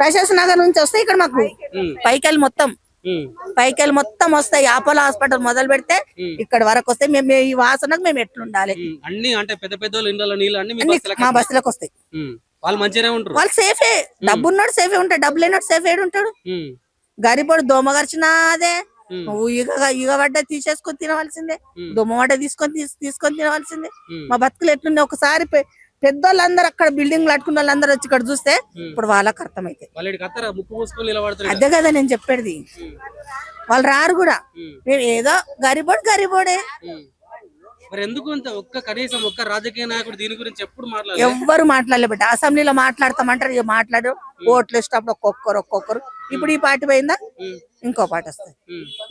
ప్రశాంత్ నగర్ నుంచి వస్తాయి ఇక్కడ మాకు పైకెళ్ళి మొత్తం వస్తాయి. అపోలో హాస్పిటల్ మొదలు పెడితే ఇక్కడ వరకు వస్తాయి. మేము ఈ వాసనకు మేము ఎట్లుండాలి? అన్ని అంటే పెద్ద పెద్ద మా బస్సులకు వస్తాయి. వాళ్ళు సేఫే, డబ్బు ఉన్నాడు సేఫే ఉంటాడు, డబ్బు లేనాడు సేఫ్ ఏడు ఉంటాడు. గరిపోడు దోమ గరిచినా అదే, నువ్వు ఈగ పడ్డ తీసేసుకొని తినవలసిందే, దోమ పడ్డ తీసుకొని తినవలసిందే. మా బతుకులు ఎట్లుంది ఒకసారి పెద్దోళ్ళందరూ అక్కడ బిల్డింగ్ కట్టుకున్న వాళ్ళందరూ వచ్చి ఇక్కడ చూస్తే ఇప్పుడు వాళ్ళకి అర్థమైతే. అదే కదా నేను చెప్పేది, వాళ్ళు రారు కూడా. మేము ఏదో గరిబోడే. ఎవ్వరు మాట్లాడలే బిడ్డ. అసెంబ్లీలో మాట్లాడతామంటారు, మాట్లాడు. ఓట్లు వేసేటప్పుడు ఒక్కొక్కరు. ఇప్పుడు ఈ పార్టీ పోయిందా ఇంకో పార్టీ వస్తుంది,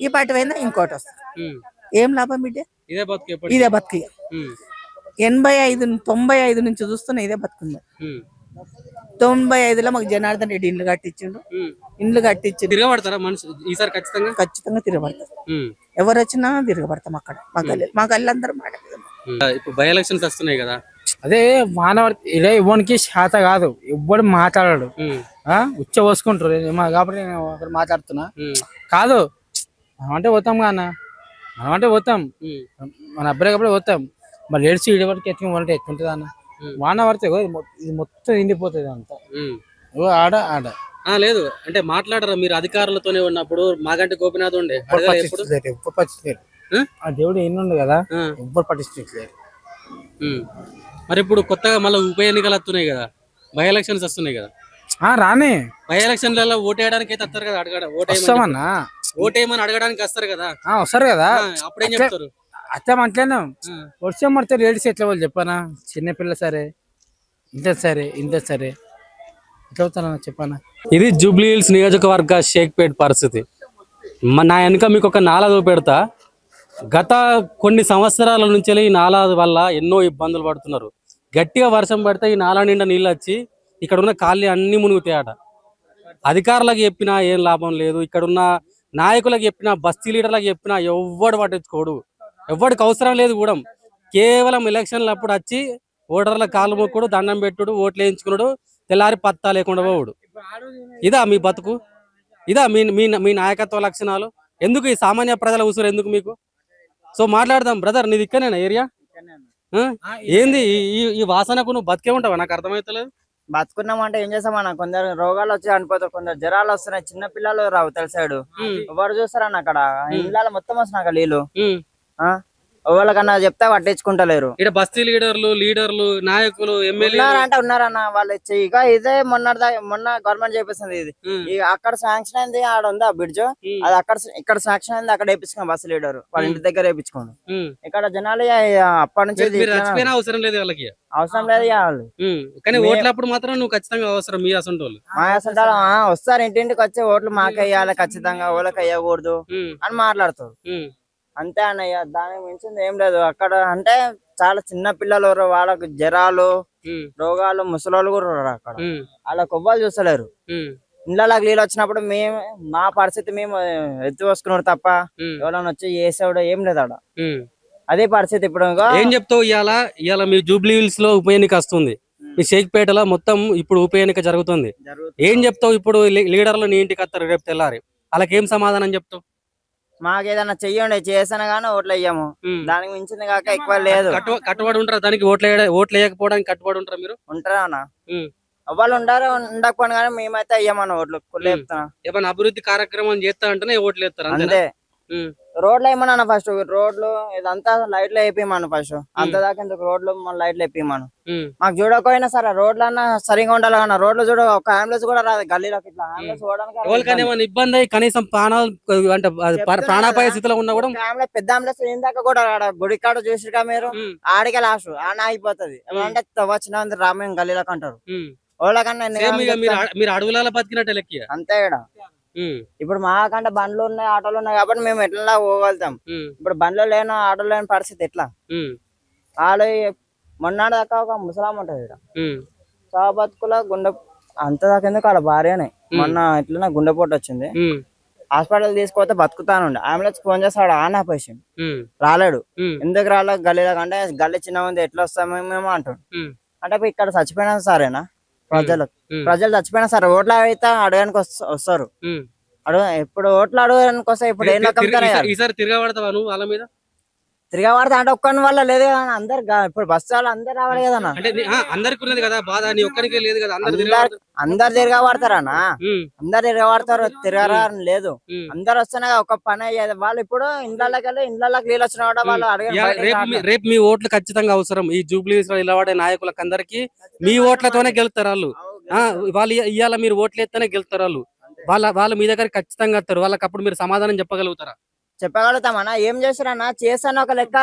ఈ పార్టీ పోయిందా ఇంకోటి వస్తుంది. ఏం లాభం బిడ్డ? ఇదే బతుకు. 95 నుంచి చూస్తున్నా ఇదే బతుకుంది. 95లో మాకు జనార్దన్ రెడ్డి ఇండ్లు కట్టించిండు. ఖచ్చితంగా తిరగబడతారు. ఎవరు వచ్చినా తిరగబడతాం అక్కడ. మా గల్లందరూ మాట. ఇప్పుడు బై ఎలక్షన్స్ వస్తున్నాయి కదా, అదే ఇదే ఇవ్వడానికి శాత కాదు, ఇవ్వడు మాట్లాడాడు ఉచ్చ పోసుకుంటారు కాబట్టి నేను అక్కడ మాట్లాడుతున్నా. కాదు అంటే పోతాం కానా, మనం అంటే పోతాం, మన అబ్బాయికప్పుడే పోతాం. మరి ఏడ్చి ఇడవరికి ఎత్తుకుంటే ఎత్తుంటుంది అన్న. వాన పడితే ఇది మొత్తం నిండిపోతుంది అంతా. ఆడ లేదు అంటే మాట్లాడరా మీరు అధికారులతోనే ఉన్నప్పుడు? మాగంటి గోపినాథ్ ఉండే ఆ దేవుడు ఎన్నుండు కదా, ఎవ్వరు పట్టించలేదు. మరి ఇప్పుడు కొత్తగా మళ్ళీ ఉప ఎన్నికలు వస్తున్నాయి కదా, బై ఎలక్షన్స్ వస్తున్నాయి కదా. రాని బై ఎలక్షన్లలో ఓటేయడానికి అయితే వస్తారు కదా, ఓటేయమని అడగడానికి వస్తారు కదా. వస్తారు కదా, అప్పుడేం చెప్తారు? అట్లనే వర్షం పడితే రేడిస్ ఎట్లా వాళ్ళు చెప్పానా? చిన్నపిల్ల సరే, ఇంత సరే ఎట్లా అవుతానా చెప్పానా? ఇది జూబ్లీ హిల్స్ నియోజకవర్గ షేక్పేట్ పరిస్థితి. నా వెనుక మీకు ఒక నాలా చూపెడతా. గత కొన్ని సంవత్సరాల నుంచి ఈ నాలా వల్ల ఎన్నో ఇబ్బందులు పడుతున్నారు. గట్టిగా వర్షం పడితే ఈ నాలా నిండా నీళ్ళు వచ్చి ఇక్కడ ఉన్న కాళ్ళు అన్ని మునుగుతాయట. అధికారులకు చెప్పినా ఏం లాభం లేదు, ఇక్కడున్న నాయకులకు చెప్పినా, బస్తీ లీడర్లకు చెప్పినా ఎవ్వడు పట్టించుకోడు, ఎవ్వడికి అవసరం లేదు కూడా. కేవలం ఎలక్షన్లు అప్పుడు వచ్చి ఓటర్ల కాళ్ళు మొక్కుడు, దండం పెట్టుడు, ఓట్లు వేయించుకున్నాడు, తెల్లారి పత్తా లేకుండా పోవుడు. ఇదా మీ బతుకు? ఇదా మీ నాయకత్వ లక్షణాలు? ఎందుకు ఈ సామాన్య ప్రజల ఉసురు ఎందుకు మీకు? సో మాట్లాడదాం బ్రదర్, నీది ఇక్కడనేనా ఏరియా? ఏంది ఈ వాసనకు నువ్వు బతికే ఉంటావా? నాకు అర్థమవుతలేదు. బతుకున్నాం అంటే ఏం చేస్తామన్నా, కొందరు రోగాలు వచ్చి అనిపోతారు, కొందరు జ్వరాలు వస్తున్నాయి, చిన్న పిల్లలు రావు తెలిసాడు. ఎవరు చూస్తారన్న అక్కడ ఇళ్ళ మొత్తం వస్తున్నాయి నీళ్ళు. ఎవరికన్నా చెప్తే పట్టించుకుంటలేరు. ఇక్కడ బస్తీ లీడర్లు నాయకులు ఎమ్మెల్యే అంటే ఉన్నారన్న. వాళ్ళు ఇక ఇదే మొన్న గవర్నమెంట్ చేపిస్తుంది. ఇది అక్కడ శాంక్షన్ అయింది, ఆడ ఉంది ఆ బ్రిడ్జ్, అది ఇక్కడ శాంక్షన్ అయింది, అక్కడ వేపించుకోండి బస్సు లీడర్ వాళ్ళ ఇంటి దగ్గర వేపించుకోండి. ఇక్కడ జనాలు అప్పటి నుంచి అవసరం లేదు, వాళ్ళకి అవసరం లేదు వాళ్ళు. కానీ ఓట్లప్పుడు మాత్రం నువ్వు ఖచ్చితంగా అవసరం. మీ అసంటోళ్ళు వస్తారు ఇంటింటికి వచ్చి ఓట్లు మాకే వేయాలి ఖచ్చితంగా, ఓళ్ళకి వేయకూడదు అని మాట్లాడుతారు. అంతే అన్నయ్య, దానికి మించింది ఏం లేదు. అక్కడ అంటే చాలా చిన్న పిల్లలు, వాళ్ళకు జ్వరాలు, రోగాలు, ముసలోళ్ళు కూడా అక్కడ. వాళ్ళకి కొవ్వాలు చూస్తలేరు. ఇళ్ళకి నీళ్ళు వచ్చినప్పుడు మా పరిస్థితి మేము ఎత్తి పోసుకున్నాడు తప్ప ఎవరైనా వచ్చి చేసేవాడు ఏం లేదు ఆడ. అదే పరిస్థితి. ఇప్పుడు ఏం చెప్తావు? ఇవాళ మీ జూబ్లీ హిల్స్ లో ఉప ఎన్నిక వస్తుంది, మీ షేక్పేటలో మొత్తం ఇప్పుడు ఉప ఎన్నిక జరుగుతుంది. ఏం చెప్తావు? ఇప్పుడు లీడర్లు నీ ఇంటికి వస్తారు రేపు తెల్లారి, వాళ్ళకి ఏం సమాధానం చెప్తావు? మాకేదన్నా చెయ్యండి, చేసాను గానీ ఓట్లు వేయము, దానికి మించింది కాక ఎక్కువ లేదు. కట్టుబడి ఉంటారా దానికి? ఓట్లు వేయకపోవడానికి కట్టుబడి ఉంటారా మీరు? ఉంటారా అన్న? వాళ్ళు ఉండకపోయినా కానీ మేమైతే అయ్యామన్న ఓట్లు. ఏమన్నా అభివృద్ధి కార్యక్రమం చేస్తా అంటేనే ఓట్లు వేస్తారు అంతే. రోడ్లు వేయమన్నా ఫస్ట్, రోడ్లు ఇదంతా లైట్లు వేపిమను ఫస్ట్. అంత దాకా ఎందుకు రోడ్లు మన లైట్లు వేపిమను. మాకు చూడకపోయినా సరే రోడ్లు అన్నా సరిగా ఉండాలి అన్న. రోడ్లు చూడ ఒక అంబులెన్స్ కూడా రాదు గల్లీలోకి. ఇట్లా అంబులెన్స్ చూడడానికి ఇబ్బంది, కనీసం ప్రాణాపాయ స్థితిలో ఉన్నా కూడా పెద్ద అంబులెన్స్ ఇందాక కూడా గుడి కాడ చూసిగా మీరు, ఆడికే లాస్ట్ ఆన అయిపోతుంది. అంటే వచ్చిన రామయ్య గల్లీలోకి అంటారు. వాళ్ళకన్నా మీరు అడవులలో బతికినట్టు లెక్క అంతే. ఇక్కడ ఇప్పుడు మాకంటే బండ్లు ఉన్నాయి, ఆటోలు ఉన్నాయి కాబట్టి మేము ఎట్లా పోగలుగుతాం. ఇప్పుడు బండ్లు లేని ఆటోలు లేని పరిస్థితి ఎట్లా? వాళ్ళు మొన్నటి దాకా ఒక ముసలాం ఉంటది ఇక్కడ, చా బతుకుల గుండె అంత దాకా ఎందుకు ఆడ భార్యనే మొన్న ఎట్లా గుండెపోటు వచ్చింది, హాస్పిటల్ తీసుకుపోతే బతుకుతానుండే. అంబులెన్స్ ఫోన్ చేస్తాడు, ఆనా పేషెంట్ రాలేడు. ఎందుకు రాలేదు? గల్లీలో అంటే గల్లీ చిన్న ఉంది, ఎట్లా వస్తామేమో అంటాడు. అంటే ఇక్కడ చచ్చిపోయినా సరేనా? ప్రజలు చచ్చిపోయినా సరే ఓట్లు అయితే అడగడానికి వస్తారు. ఎప్పుడు ఓట్లు అడగడానికి వస్తాయి. ఇప్పుడు ఏం ఈసారి తిరగబడతావా నువ్వు వాళ్ళ మీద? తిరగబడతా అంటే ఒక్కని వల్ల లేదు కదా, అందరు ఇప్పుడు బస్సు వాళ్ళు అందరు రావాలి కదా. అందరికి ఉన్నది కదా బాధ, నీ ఒక్కరికే లేదు కదా. అందరు తిరగబడతారన్నా, అందరు తిరగబడతారు, తిరగరా లేదు. అందరు వస్తున్నా ఒక పని అయ్యేది. వాళ్ళు ఇప్పుడు ఇండ్లకి నీళ్ళు వచ్చినా కూడా వాళ్ళు అడగ. రేపు మీ ఓట్లు ఖచ్చితంగా అవసరం. ఈ జూబ్లీస్ లో నిలబడే నాయకులకు అందరికి మీ ఓట్లతోనే గెలుస్తారు వాళ్ళు. వాళ్ళు ఇవాళ మీరు ఓట్లు ఎత్తేనే గెలుస్తారు వాళ్ళు. వాళ్ళు మీ దగ్గర ఖచ్చితంగా వస్తారు. వాళ్ళకి అప్పుడు మీరు సమాధానం చెప్పగలుగుతారా? చెప్పగలుగుతామన్నా. ఏం చేస్తారన్నా, చేస్తాను ఒక లెక్క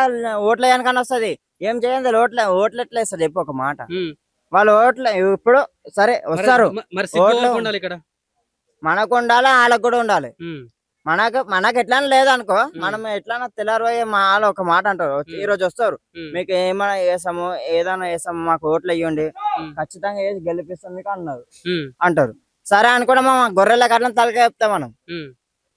ఓట్ల వెనకని వస్తుంది. ఏం చేయండి ఓట్లు ఎట్లా వేస్తారు చెప్పు ఒక మాట. వాళ్ళు ఓట్లు ఇప్పుడు సరే వస్తారు, మనకు ఉండాలి వాళ్ళకు కూడా ఉండాలి. మనకు ఎట్లా లేదు అనుకో, మనం ఎట్లా తెల్లారు మా వాళ్ళు ఒక మాట అంటారు, ఈ రోజు వస్తారు మీకు ఏమైనా వేసాము ఏదైనా వేసాము మాకు ఓట్లు వేయండి ఖచ్చితంగా వేసి గెలిపిస్తాం మీకు అంటారు. సరే అనుకోవడం గొర్రెల కట్ల తలకాయ చెప్తాం మనం.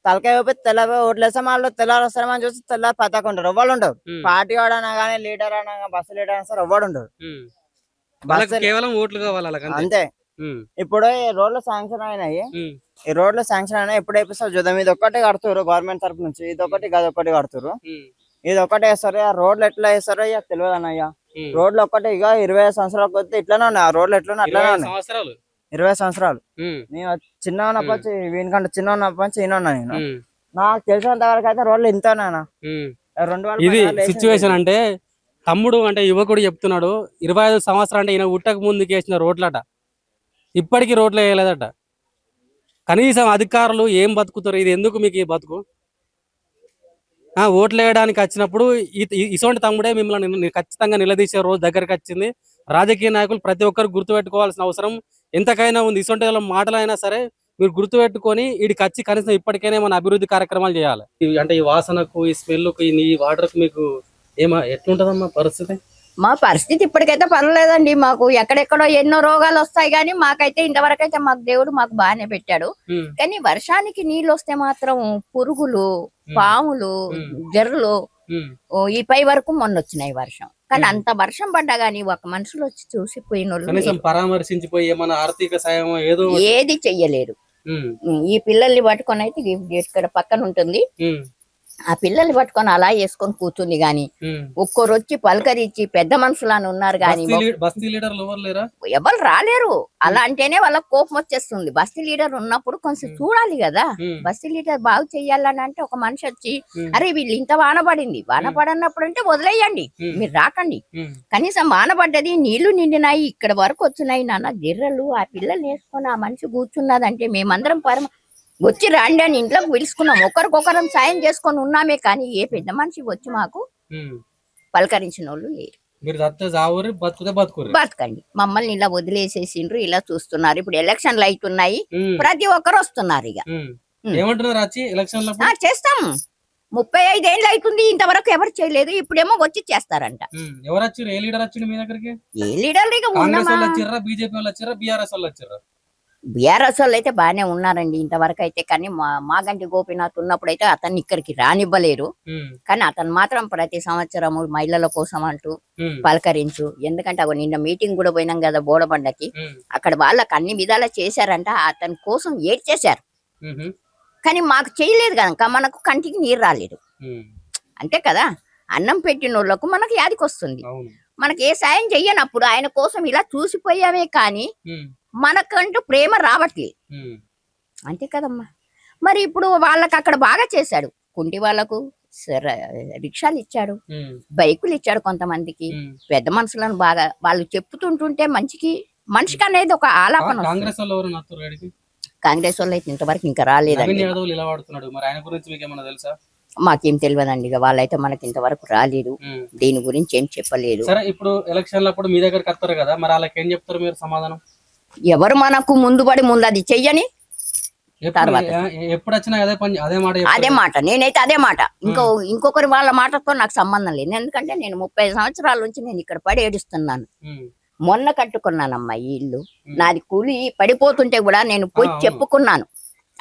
తలకాయ తెల్ల ఓట్లు వేస్తాం, వాళ్ళు తెల్లారు వస్తారని చూసి తెల్ల పతాకుంటారు. ఎవ్వరు ఉండరు. పార్టీ వాడనా గానీ లీడర్ అనా బస్సు లీడర్ అయినా సరే ఎవ్వడు ఉండరు. అంతే. ఇప్పుడు ఈ రోడ్లు శాంక్షన్ అయినాయి, ఈ రోడ్లు శాంక్షన్ అయినా ఎప్పుడు వేపిస్తారు చూద్దాం. ఇది ఒక్కటి కడుతురు గవర్నమెంట్ తరఫు నుంచి, ఇదొకటి గదొకటి కడుతురు. ఇది ఒకటి వేస్తారు. ఆ రోడ్లు ఎట్లా వేస్తారో ఇక తెలియదు అన్నయ్య. రోడ్లు ఒక్కటి ఇక 20 సంవత్సరాలకు వస్తే ఇట్లానే ఉన్నాయి. ఆ రోడ్లు ఎట్లా అట్లానే ఉన్నాయి. 20 సంవత్సరాలు నేను చిన్న ఉన్నప్పటి వీనికంటే చిన్న ఉన్నప్పటి ఈయన ఉన్నా. నేను నాకు తెలిసినంత వరకు అయితే రోడ్లు ఇంతనా 2 ఇది సిచ్యువేషన్. అంటే తమ్ముడు అంటే యువకుడు చెప్తున్నాడు 25 సంవత్సరాలు అంటే ఈయన ఉట్టక ముందుకు వేసిన రోడ్లట ఇప్పటికీ రోడ్లు వేయలేదట. కనీసం అధికారులు ఏం బతుకుతారు? ఇది ఎందుకు మీకు ఈ బతుకు? ఓట్లు వేయడానికి వచ్చినప్పుడు ఇటువంటి తమ్ముడే మిమ్మల్ని ఖచ్చితంగా నిలదీసే రోజు దగ్గరికి వచ్చింది. రాజకీయ నాయకులు ప్రతి ఒక్కరు గుర్తుపెట్టుకోవాల్సిన అవసరం ఎంతకైనా ఉంది. ఇటువంటి మాటలైనా సరే మీరు గుర్తుపెట్టుకొని వీడికి వచ్చి కనీసం ఇప్పటికైనా మన అభివృద్ధి కార్యక్రమాలు చేయాలి. అంటే ఈ వాసనకు, ఈ స్మెల్కు, ఈ వాటర్కు మీకు ఎట్లుంటదమ్మా పరిస్థితి? మా పరిస్థితి ఇప్పటికైతే పర్లేదండి. మాకు ఎక్కడెక్కడో ఎన్నో రోగాలు వస్తాయి కానీ మాకైతే ఇంతవరకు అయితే మాకు దేవుడు మాకు బాగానే పెట్టాడు. కానీ వర్షానికి నీళ్ళు వస్తే మాత్రం పురుగులు, పాములు, జర్రులు ఈ పై వరకు మొన్న వచ్చినాయి వర్షం. కానీ అంత వర్షం పడ్డా గానీ ఒక మనుషులు వచ్చి చూసిపోయిన పరామర్శించిపోయి ఆర్థిక సాయం ఏది చెయ్యలేరు. ఈ పిల్లల్ని పట్టుకొని అయితే ఇక్కడ పక్కన ఉంటుంది, ఆ పిల్లల్ని పట్టుకొని అలా వేసుకొని కూర్చుంది గాని ఒక్కరు వచ్చి పలకరించి పెద్ద మనుషులని ఉన్నారు గాని ఎవరు రాలేరు. అలా అంటేనే వాళ్ళకి కోపం వచ్చేస్తుంది. బస్తీ లీడర్ ఉన్నప్పుడు కొంచెం చూడాలి కదా. బస్తీ లీడర్ బాగు చెయ్యాలని అంటే ఒక మనిషి వచ్చి అరే వీళ్ళు ఇంత వాన పడింది, వాన పడన్నప్పుడు అంటే వదిలేయండి, మీరు రాకండి. కనీసం వాన పడ్డది, నీళ్లు నిండినాయి, ఇక్కడ వరకు వచ్చినాయి నాన్న గిర్రలు, ఆ పిల్లల్ని వేసుకొని ఆ మనిషి కూర్చున్నదంటే మేమందరం వచ్చి రాండి అని ఇంట్లోకి పిలుచుకున్నాం. ఒకరికొకరం సాయం చేసుకొని ఉన్నామే కానీ ఏ పెద్ద మనిషి వచ్చి మాకు పలకరించిన వాళ్ళు లేరు. బతకండి, మమ్మల్ని ఇలా వదిలేసేసిండ్రు, ఇలా చూస్తున్నారు. ఇప్పుడు ఎలక్షన్లు అవుతున్నాయి, ప్రతి ఒక్కరు వస్తున్నారు. ఇక చేస్తాం. 35 ఏళ్ళు అవుతుంది, ఇంతవరకు ఎవరు చేయలేదు. ఇప్పుడేమో వచ్చి చేస్తారంట. ఏ లీడర్ బీఆర్ఎస్ వాళ్ళు అయితే బాగానే ఉన్నారండి ఇంతవరకు అయితే. కానీ మాగంటి గోపీనాథ్ ఉన్నప్పుడు అయితే అతన్ని ఇక్కడికి రానివ్వలేరు. కానీ అతను మాత్రం ప్రతి సంవత్సరము మహిళల కోసం అంటూ పలకరించు. ఎందుకంటే అవి నిన్న మీటింగ్ కూడా పోయినాం కదా బోడబండకి, అక్కడ వాళ్ళకి అన్ని విధాలా చేశారంట. అతని కోసం ఏడ్చేశారు కానీ మాకు చేయలేదు కనుక మనకు కంటికి నీరు రాలేదు. అంతే కదా, అన్నం పెట్టిన వాళ్ళకు మనకు యాదికి వస్తుంది. మనకి ఏ సాయం చెయ్యనప్పుడు ఆయన కోసం ఇలా చూసిపోయామే కానీ మనకంటూ ప్రేమ రావట్లేదు. అంతే కదమ్మా. మరి ఇప్పుడు వాళ్ళకి అక్కడ బాగా చేశాడు. కుంటి వాళ్ళకు రిక్షాలు ఇచ్చాడు, బైకులు ఇచ్చాడు కొంతమందికి. పెద్ద మనుషులను బాగా వాళ్ళు చెప్పుతుంటుంటే మనిషికి అనేది ఒక ఆలాపన. కాంగ్రెస్ వాళ్ళు అయితే ఇంతవరకు ఇంకా రాలేదండి. మాకేం తెలియదండి. ఇక వాళ్ళైతే మనకి ఇంతవరకు రాలేదు, దీని గురించి ఏం చెప్పలేదు. ఇప్పుడు ఎలక్షన్లప్పుడు మీ దగ్గరకు వస్తారు కదా, మరి వాళ్ళకి ఏం చెప్తారు మీరు సమాధానం? ఎవరు మనకు ముందు అది చెయ్యని తర్వాత అదే మాట, నేనైతే అదే మాట. ఇంకొకరి వాళ్ళ మాటతో నాకు సంబంధం లేదు. ఎందుకంటే నేను 35 సంవత్సరాల నుంచి నేను ఇక్కడ పడి ఏడుస్తున్నాను. మొన్న కట్టుకున్నానమ్మా ఈ ఇల్లు, నాది కూలి పడిపోతుంటే కూడా నేను పోయి చెప్పుకున్నాను,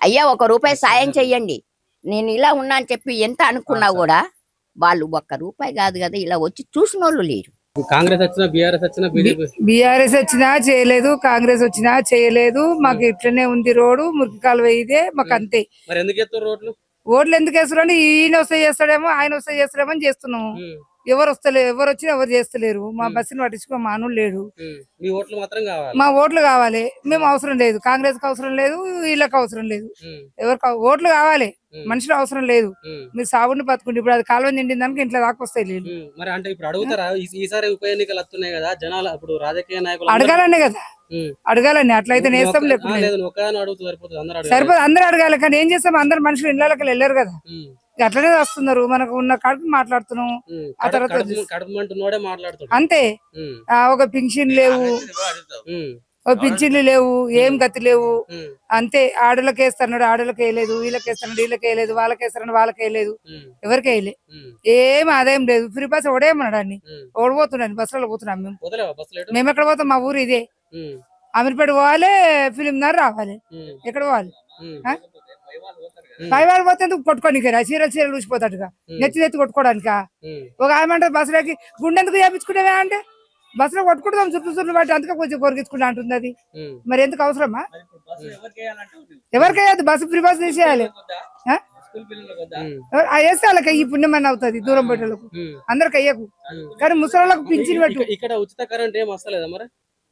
అయ్యా 1 రూపాయి సాయం చెయ్యండి, నేను ఇలా ఉన్నా అని చెప్పి ఎంత అనుకున్నా కూడా వాళ్ళు 1 రూపాయి కాదు కదా ఇలా వచ్చి చూసిన వాళ్ళు లేరు. కాంగ్రెస్ వచ్చినా బీఆర్ఎస్ వచ్చినా బీజేపీ బీఆర్ఎస్ వచ్చినా చేయలేదు, కాంగ్రెస్ వచ్చినా చేయలేదు. మాకు ఇట్లనే ఉంది రోడ్డు, మురికి కాలువ ఇదే మాకు అంతే. మరి ఎందుకు ఎత్తారు రోడ్లు? ఓట్లు ఎందుకు వేస్తారంటే ఈయన వస్తే చేస్తాడేమో, ఆయన వస్తే చేస్తాడేమో అని చేస్తున్నాము. ఎవరు వస్తలేరు, ఎవరు వచ్చినా ఎవరు చేస్తలేరు. మా బస్సుని పట్టించుకో మానవులు లేడు. మీ ఓట్లు మాత్రం కావాలి. మా ఓట్లు కావాలి. మేము అవసరం లేదు, కాంగ్రెస్ కి అవసరం లేదు, వీళ్ళకి అవసరం లేదు. ఎవరికి ఓట్లు కావాలి, మనుషులు అవసరం లేదు. మీరు సాగుని బతుకుంటే ఇప్పుడు అది కాలువ నిండిన దానికి ఇంట్లో దాకా వస్తాయి. మరి అంటే ఇప్పుడు అడుగుతారా ఈసారి ఉప ఎన్నికలు వస్తున్నాయి కదా, జనాలు ఇప్పుడు రాజకీయ నాయకులు అడగాలనే కదా, అడగాలని. అట్లయితే నేస్తాం, లేకుండా సరిపోదు. అందరూ అడగాలి. కానీ ఏం చేస్తాం, అందరు మనుషులు ఇళ్ళకి వెళ్ళారు కదా, అట్లనే వస్తున్నారు. మనకు ఉన్న కాడికి మాట్లాడుతున్నాం. ఆ తర్వాత అంతే. ఒక పింఛన్ లేవు, ఒక పింఛన్లు లేవు, ఏం గతి లేవు. అంతే. ఆడోళ్ళకి వేస్తున్నాడు, ఆడోళ్ళకి వేయలేదు, వీళ్ళకి వేస్తున్నాడు, వీళ్ళకి వేయలేదు, వాళ్ళకి వేస్తున్నాడు, వాళ్ళకి వేయలేదు, ఎవరికి వేయలే. ఏం ఆదాయం లేదు. ఫ్రీ బస్ ఓడేమన్నాడు అన్ని ఓడిపోతున్నాడు. బస్సులో పోతున్నాం మేము. మేము ఎక్కడ పోతాం? మా ఊరు ఇదే. అమీర్పేట పోవాలి, ఫిలింనగర్ రావాలి. ఎక్కడ పోవాలి? పైవాళ్ళు పోతే ఎందుకు కొట్టుకోనికి రా? చీరలు ఊసిపోతాడుగా, నెత్తి కొట్టుకోవడానిక. ఒక ఆమె బస్సులోకి గుండె ఎందుకు చేపించుకునేవా అంటే, బస్సులో కొట్టుకుంటాం చుట్టూ బట్టి, అందుకే కొంచెం కొరికించుకుంటా అంటుంది అది. మరి ఎందుకు అవసరమా? ఎవరికయ్యదు బస్సు, ఫ్రీ బస్ తీసేయాలి. వేస్తే వాళ్ళకి ఈ పుణ్యమని అవుతుంది, దూరం పెట్టలకు అందరికి అయ్యకు. కానీ ముసలిళ్ళకు పింఛన్ పెట్టు. ఇక్కడ ఉచిత కరెంట్ ఏం వస్తలేదా? మరి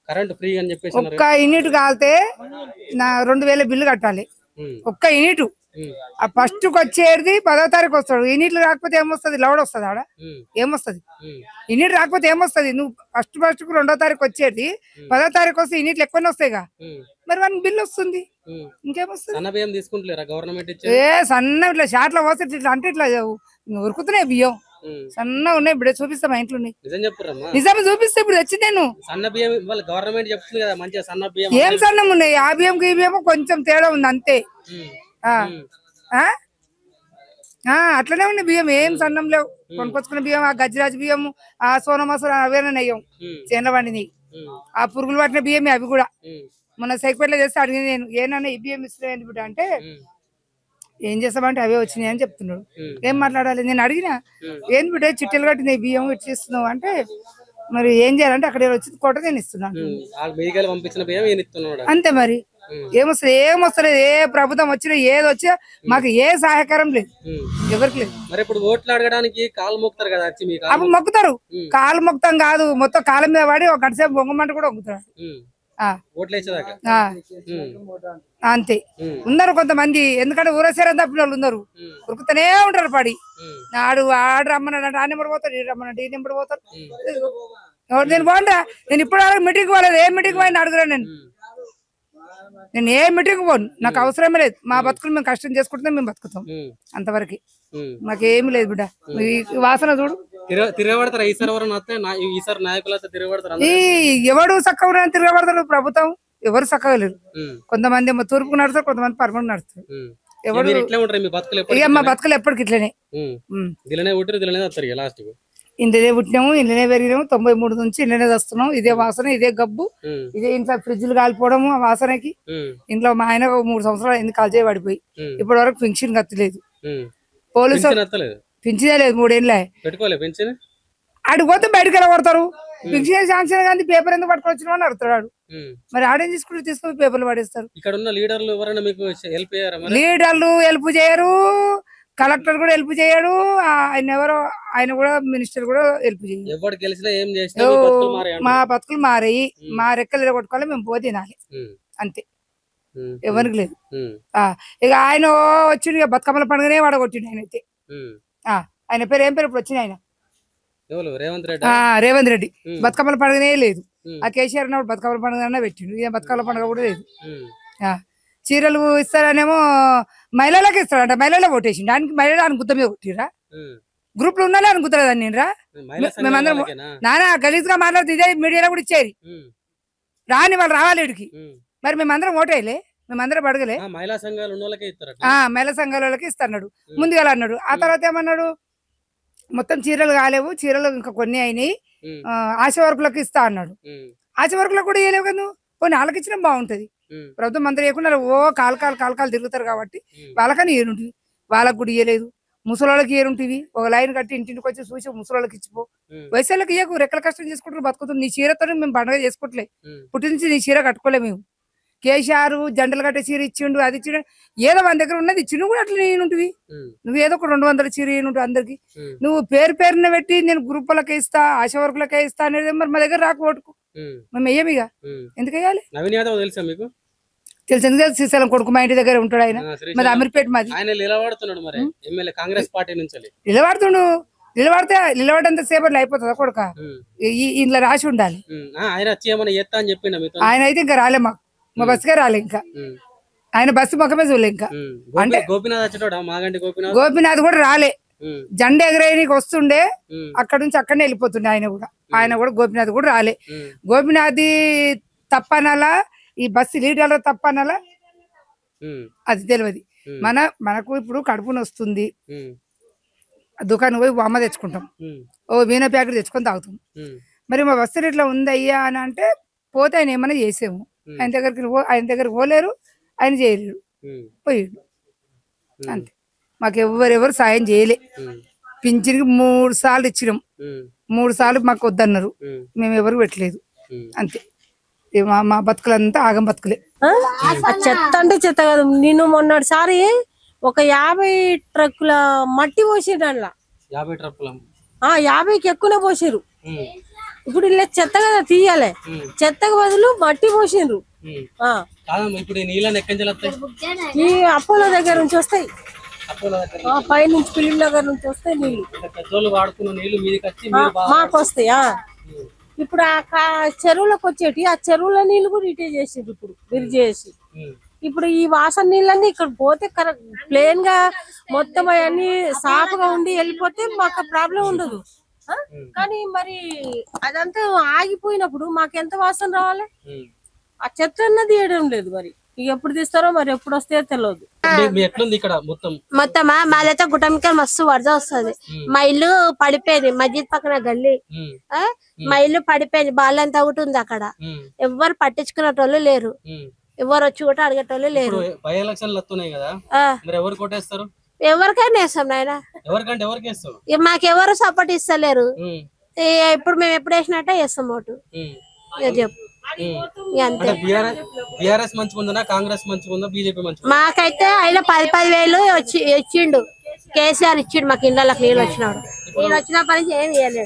కరెంట్ ఫ్రీ అని చెప్పేసి ఒక్క యూనిట్ కాలితే 2000 బిల్లు కట్టాలి. ఒక్క యూనిట్. ఆ ఫస్ట్ వచ్చేది 10వ తారీఖు వస్తాడు. యూనిట్లు రాకపోతే ఏమొస్తుంది? లౌడ్ వస్తుంది. ఆడ ఏమొస్తుంది? యూనిట్ రాకపోతే ఏమొస్తుంది? నువ్వు ఫస్ట్ 2వ తారీఖు వచ్చేది 10వ తారీఖు వస్తే యూనిట్లు ఎక్కువనే వస్తాయిగా, మరి వాళ్ళకి బిల్లు వస్తుంది. ఇంకేమొస్తుంది? ఏ సన్న ఇట్లా షార్ట్లో పోస్తే ఇట్లా అంటే ఇట్లా ఉరుకుతున్నాయి బియ్యం, సన్న ఉన్నాయి. ఇప్పుడు చూపిస్తా, మా ఇంట్లో నిజమే చూపిస్తే. ఇప్పుడు వచ్చి నేను ఏం సన్నం ఉన్నాయి? ఆ బియ్యంకి ఈ బియ్యం కొంచెం తేడా ఉంది అంతే. అట్లనే ఉన్నాయి బియ్యం, ఏం సన్నం లేవు. కొనుకొచ్చుకున్న బియ్యం, ఆ గజ్జిరాజు బియ్యం, ఆ సోన మసూర అవేనా నెయ్యం చేనుల పండిని. ఆ పురుగులు పట్టిన బియ్యమే అవి కూడా. మొన్న సైకిపేటలో చేస్తే అడిగింది నేను, ఏనన్నా ఈ బియ్యం ఇష్టం ఏంటి బిడ్డ అంటే, ఏం చేస్తామంటే అవే వచ్చినాయి అని చెప్తున్నాడు. ఏం మాట్లాడాలి? నేను అడిగినా, ఏం బిడ్డ చిట్టెలు కట్టినాయి బియ్యం ఇట్లా ఇస్తున్నావు అంటే, మరి ఏం చేయాలంటే అక్కడ వచ్చి కొట్ట నేను ఇస్తున్నాను అంతే. మరి ఏమొస్తుంది? ఏమొస్తలేదు. ఏ ప్రభుత్వం వచ్చినా ఏది వచ్చినా మాకు ఏ సహాయకారం లేదు, ఎవరికి లేదు. మరి ఇప్పుడు ఓట్లు అడగడానికి కాలు మొక్కుతారు కదా, అప్పుడు మొక్కుతారు. కాలు మొక్కుతాం కాదు, మొత్తం కాళ్ళ మీద పడి ఒక గంటసేపు బొంగమంట కూడా మొక్కుతాడు. అంతే. ఉన్నారు కొంతమంది, ఎందుకంటే ఊరేసారని తప్పిన వాళ్ళు ఉన్నారు, ఉరుకుతూనే ఉంటారు పడి. ఆడు రమ్మన్నాడు, ఆ నెంబర్ పోతారు, ఈ రమ్మన్నాడు, ఈ నెంబర్ పోతారు. నేను పోండా, నేను ఇప్పుడు మీటింగ్ పోలేదు. ఏ మీటింగ్ పోయినా అడుగురా? నేను ఏ మీటింగ్ పోను, నాకు అవసరమే లేదు. మా బతుకులు మేము కష్టం చేసుకుంటున్నాం, మేము బతుకుతాం అంతవరకు. మాకేమి లేదు బిడ్డ. ఈ వాసన చూడు. ఎవడు చక్కగా తిరగబడతారు? ప్రభుత్వం ఎవరు చక్కగా లేరు. కొంతమంది ఏమో తూర్పుకు నడుస్తారు, కొంతమంది పరమకు నడుస్తారు. ఎవరు ఇక మా బతుకులు ఎప్పటికి ఇట్లనే. ఇంట్లోనే పుట్టినాము, ఇంట్లోనే పెరిగినాము. 93 నుంచి ఇంట్లోనే వస్తున్నాం. ఇదే వాసన, ఇదే గబ్బు, ఇదే ఇంట్లో ఫ్రిడ్జ్లు కాలిపోవడము ఆ వాసనకి. ఇంట్లో మా ఆయన 3 సంవత్సరాలు ఎందుకు కాల్ చేయబడిపోయి ఇప్పటి వరకు పెన్షన్ కత్తలేదు. పోలీసు పింఛనే లేదు, 3 ఏళ్ళే. ఆడికి పోతే బయటకు వెళ్ళగొడతారు. పింఛన్ శాంక్షన్ కానీ పేపర్ ఎందుకు పట్టుకొచ్చిన అని అడుగుతాడు. మరి ఆడేం తీసుకుని పేపర్లు పడేస్తారు. లీడర్లు హెల్ప్ చేయరు, కలెక్టర్ కూడా హెల్ప్ చేయడు, ఆయన కూడా మినిస్టర్ కూడా హెల్ప్ చేయడు. మా బతుకులు మారాయి, మా రెక్కలు కొట్టుకోవాలి, మేము పోతే తినాలి అంతే, ఎవరికి లేదు. ఇక ఆయన వచ్చిండు, ఇక బతుకమ్మల పండుగనే వాడగొట్టిండు. ఆయన అయితే ఆయన పేరు ఏం పేరు ఇప్పుడు వచ్చింది? ఆయన రేవంత్ రెడ్డి. బతుకమ్మల పండుగనే లేదు. ఆ కేసీఆర్ ఉన్నప్పుడు బతుకమ్మల పండుగ పెట్టిండు, ఇక బతుకమ్మల పండుగ కూడా లేదు. చీరలు ఇస్తారనేమో మహిళలకు ఇస్తారంట, మహిళలే ఓటేసిండు. దానికి మహిళలు ఆయన గుత్త మీద కొట్టిరా? గ్రూప్ లో ఉన్నాలే అని గుర్తులేదని నేను రా. మేమందరం నానా గలీజ్ గా మాట్లాడుతూ ఇదే మీడియాలో కూడా ఇచ్చేది. రాని వాళ్ళు రావాలి ఇడికి. మరి మేమందరం ఓటేయలే, మేమందరం అడగలే. మహిళా సంఘాల వాళ్ళకి ఇస్తాడు ముందుగా అన్నాడు. ఆ తర్వాత ఏమన్నాడు, మొత్తం చీరలు కాలేవు, చీరలు ఇంకా కొన్ని అయినాయి, ఆశ వర్కులకు ఇస్తా అన్నాడు. ఆశ వర్కులకు కూడా ఇవ్వలేవు కదా. కొన్ని వాళ్ళకి ఇచ్చినా బాగుంటది. ప్రభుత్వం మంత్రి లేకుండా ఓ కాలు తిరుగుతారు కాబట్టి వాళ్ళకని ఏనుంటుంది, వాళ్ళకు కూడా ఇయ్యలేదు. ముసలోళ్ళకి ఏరుంటివి ఒక లైన్ కట్టి ఇంటింటికి వచ్చి చూసి ముసలోళ్ళకి ఇచ్చిపో. వయసులోకి ఇయ్యకు, రెక్కల కష్టం చేసుకుంటారు బతుకుతుంది. నీ చీరతో మేము పండుగ చేసుకోవట్లే, పుట్టి నుంచి నీ చీర కట్టుకోలే మేము. కేసీఆర్ జంటలు కట్టే చీర ఇచ్చిండు, అది ఇచ్చిండు, ఏదో మన దగ్గర ఉన్నది ఇచ్చిండు కూడా అట్లా నేనుంటివి. నువ్వు ఏదో ఒక 200 చీర ఏనుంటు అందరికి. నువ్వు పేరున పెట్టి నేను గ్రూపులకే ఇస్తా, ఆశా వర్కులకే ఇస్తా అనేది మరి మా దగ్గర రాకు ఓటుకు మేము వెయ్యమిగా. ఎందుకు వేయాలి? నవీన్ యాదవ్ తెలుసా మీకు? తెలిసింది కదా, శ్రీశైలం కొడుకు మా ఇంటి దగ్గర ఉంటాడు ఆయన. మరి అమీర్పేట మాది. ఆయన నిలబడుతున్నాడు మరి ఎమ్మెల్యే కాంగ్రెస్ పార్టీ నుంచి. నిలబడంత సేపట్లో అయిపోతుందా కొడుక? ఇంట్లో రాసి ఉండాలి. ఆయన వచ్చి ఏమన్నా చేస్తా అని చెప్పిండు మీతో? ఆయన అయితే ఇంకా రాలే, మా బస్సుకే రాలే. ఇంకా ఆయన బస్సు మొక్కమే చూడలే. ఇంకా అంటే గోపీనాథ్ వచ్చేటోడా? మాగంటి గోపీనాథ్ కూడా రాలే, జెండా ఎగరేయనికి వస్తుండే, అక్కడ నుంచి అక్కడనే వెళ్ళిపోతుండే. ఆయన కూడా గోపీనాథ్ కూడా రాలే. గోపీనాథ్ తప్పనాలా, ఈ బస్సు లీడర్లో తప్పనాలా అది తెలియదు. మనకు ఇప్పుడు కడుపుని వస్తుంది, దుకాణం పోయి అమ్మ తెచ్చుకుంటాం, ఓ వీణ ప్యాకెట్ తెచ్చుకొని తాగుతాం. మరి మా బస్సు ఇట్లా ఉంది అయ్యా అని అంటే పోతే ఆయన ఏమైనా చేసాము. ఆయన దగ్గరికి పోలేరు, ఆయన చేయలేరు, పోయాడు అంతే. మాకు ఎవరెవరు సాయం చేయలే. పింఛన్కి 3 సార్లు ఇచ్చినాం, 3 సార్లు మాకు వద్దన్నారు, మేము ఎవరు పెట్టలేదు అంతే. మా బతుకులంతా ఆగం బతుకులే. చెత్త అంటే చెత్త కాదు. నేను మొన్నటిసారి ఒక 50 ట్రక్కుల మట్టి పోసిండ్రు అందులో. 50కి ఎక్కువనే పోసిర్రు. ఇప్పుడు ఇలా చెత్త కదా తీయాలి, చెత్తకు బదులు మట్టి పోసిండ్రు. ఈ అపోలో దగ్గర నుంచి వస్తాయి, పై నుంచి ఫిలిం దగ్గర నుంచి వస్తాయి నీళ్లు మాకు వస్తాయి. ఇప్పుడు ఆ చెరువులకు వచ్చేటి, ఆ చెరువుల నీళ్లు కూడా ఇటే చేసిండ్రు ఇప్పుడు విరి చేసి. ఇప్పుడు ఈ వాసన నీళ్ళన్నీ ఇక్కడ పోతే ప్లేన్ గా మొత్తం అవన్నీ సాఫ్గా ఉండి వెళ్ళిపోతే మాకు ప్రాబ్లం ఉండదు. కానీ మరి అదంతా ఆగిపోయినప్పుడు మాకు ఎంత వాసన రావాలి? ఆ చెత్త అన్నది తీయడం లేదు. మరి ఎప్పుడు తీస్తారో మరి ఎప్పుడు వస్తే తెలియదు. మొత్తమా మాదైతే గుట్టమిక మస్తు వరద వస్తుంది. మా ఇల్లు పడిపోయింది, మస్జిద్ పక్కన గల్లీ. మా ఇల్లు పడిపోయింది, బాలంతా ఒకటి ఉంది అక్కడ. ఎవరు పట్టించుకునేటోళ్ళు లేరు, ఎవరు వచ్చి కూడా అడిగేటోళ్ళు లేరు. ఎవరికైనా వేస్తాం నాయన, మాకెవరు సపోర్ట్ ఇస్తలేరు. ఇప్పుడు మేము ఎప్పుడు వేసినట్టే వేస్తాం ఓటు. చెప్పు మాకైతే ఆయన 10,000 ఇచ్చిండు కేసీఆర్, ఇచ్చిండు మాకు ఇళ్ళకి నీళ్ళు వచ్చినాడు. నీళ్ళు వచ్చినప్పటి నుంచి ఏమి ఇవ్వలేదు.